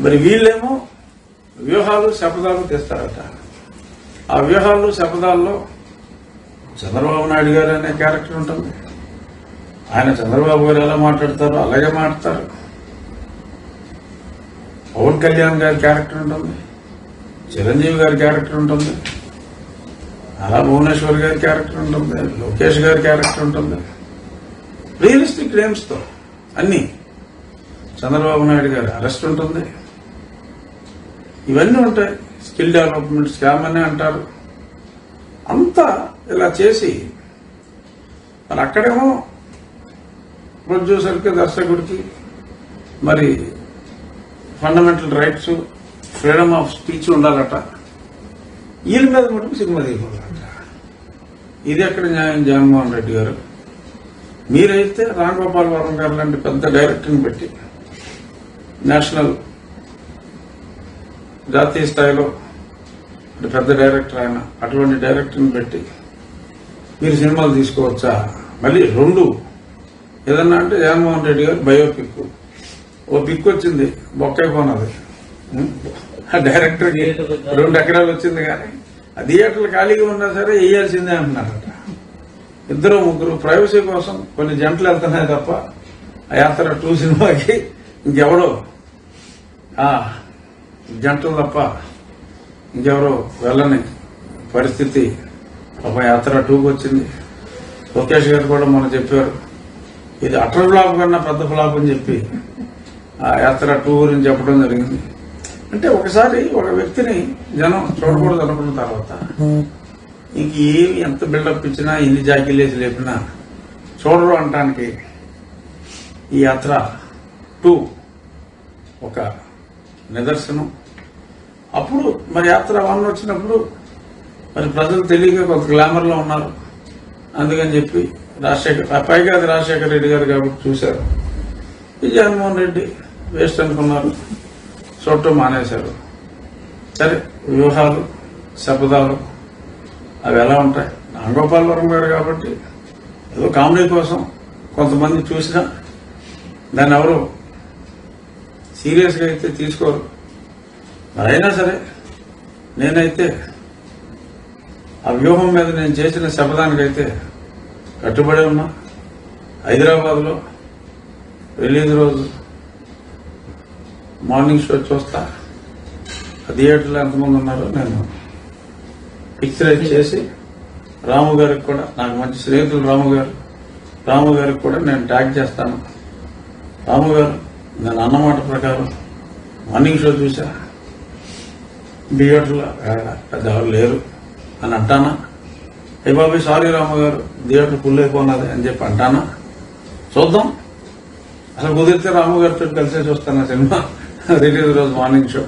మరి వీళ్ళేమో వ్యూహాలు శపథాలు తెస్తారట. ఆ వ్యూహాలు శపథాల్లో చంద్రబాబు నాయుడు గారు అనే క్యారెక్టర్ ఉంటుంది. ఆయన చంద్రబాబు గారు ఎలా మాట్లాడతారో అలాగే మాట్లాడతారు. పవన్ కళ్యాణ్ గారి క్యారెక్టర్ ఉంటుంది, చిరంజీవి గారి క్యారెక్టర్ ఉంటుంది, అలా భువనేశ్వర్ గారి క్యారెక్టర్ ఉంటుంది, లోకేష్ గారి క్యారెక్టర్ ఉంటుంది. రియలిస్టిక్ క్లెయిమ్స్ తో అన్ని. చంద్రబాబు నాయుడు గారి అరెస్ట్ ఉంటుంది, ఇవన్నీ ఉంటాయి. స్కిల్ డెవలప్మెంట్ స్కామ్ అని అంటారు. అంతా ఇలా చేసి మరి అక్కడేమో ప్రొడ్యూసర్కి, దర్శకుడికి మరి fundamental rights, freedom of speech ఉండాలట. వీళ్ళ మీద మటుకు సినిమా తీయకూడదట. ఇది ఎక్కడ న్యాయం జగన్మోహన్ రెడ్డి గారు? మీరైతే రామ్ గోపాల్ వర్మ గారు లాంటి పెద్ద డైరెక్టర్ని పెట్టి నేషనల్ జాతీయ స్థాయిలో పెద్ద డైరెక్టర్ ఆయన, అటువంటి డైరెక్టర్ని పెట్టి మీరు సినిమాలు తీసుకోవచ్చా? మళ్ళీ రెండు ఏదన్నా అంటే జగన్మోహన్ రెడ్డి గారు బయోపిక్, ఓ పిక్ వచ్చింది బొక్కైపోయినది. ఆ డైరెక్టర్కి 2 ఎకరాలు వచ్చింది, కానీ ఆ థియేటర్లు ఖాళీగా ఉన్నా సరే వేయాల్సిందే అంటున్నారట. 2-3 ప్రైవసీ కోసం కొన్ని జంటలు వెళ్తున్నాయి తప్ప ఆ యాత్ర 2 సినిమాకి ఇంకెవరో జంటలు తప్ప ఇంకెవరో వెళ్ళని పరిస్థితి ఒక యాత్ర 2కి వచ్చింది. లోకేష్ గారు కూడా మొన్న చెప్పారు, ఇది అటర్ ఫ్లాప్ కన్నా పెద్ద ఫ్లాప్ అని చెప్పి ఆ యాత్ర 2 గురించి చెప్పడం జరిగింది. అంటే ఒకసారి ఒక వ్యక్తిని జనం చూడకూడదు అనుకున్న తర్వాత ఇంక ఏమి ఎంత బిల్డప్ ఇచ్చినా, ఎన్ని జాకీలేసి లేపినా చూడరు అనటానికి ఈ యాత్ర 2 ఒక నిదర్శనం. అప్పుడు మరి యాత్ర 1 వచ్చినప్పుడు మరి ప్రజలు తెలియక కొంత గ్లామర్ లో ఉన్నారు. అందుకని చెప్పి పైగా అది రాజశేఖర రెడ్డి గారు కాబట్టి చూశారు. ఈ జగన్మోహన్ రెడ్డి వేస్ట్ అనుకున్నారు, చూడటం మానేశారు. సరే, వ్యూహాలు శపథాలు అవి ఎలా ఉంటాయి? రామ్ గోపాల్ వర్మ గారు కాబట్టి ఏదో కామెడీ కోసం కొంతమంది చూసినా దాన్ని ఎవరు సీరియస్గా అయితే తీసుకోరు. మరి అయినా సరే నేనైతే ఆ వ్యూహం మీద నేను చేసిన శపథానికైతే కట్టుబడి ఉన్నా. హైదరాబాద్లో రిలీజ్ రోజు మార్నింగ్ షో చూస్తా. ఆ థియేటర్లో ఎంతమంది ఉన్నారో నేను పిక్చరైజ్ చేసి రాము గారికి కూడా, నాకు మంచి స్నేహితులు రాము గారికి కూడా నేను ట్యాగ్ చేస్తాను. రాము గారు, నేను అన్నమాట ప్రకారం మార్నింగ్ షో చూసా, థియేటర్లో పెద్దవాళ్ళు లేరు అని అంటానా? ఏ బాబు సారీ రాము గారు, థియేటర్ ఫుల్ అయిపోయినది అని చెప్పి అంటానా? చూద్దాం. అసలు కుదిరితే రాము గారితో కలిసే చూస్తాను సినిమా రిలీజ్ రోజు మార్నింగ్ షో.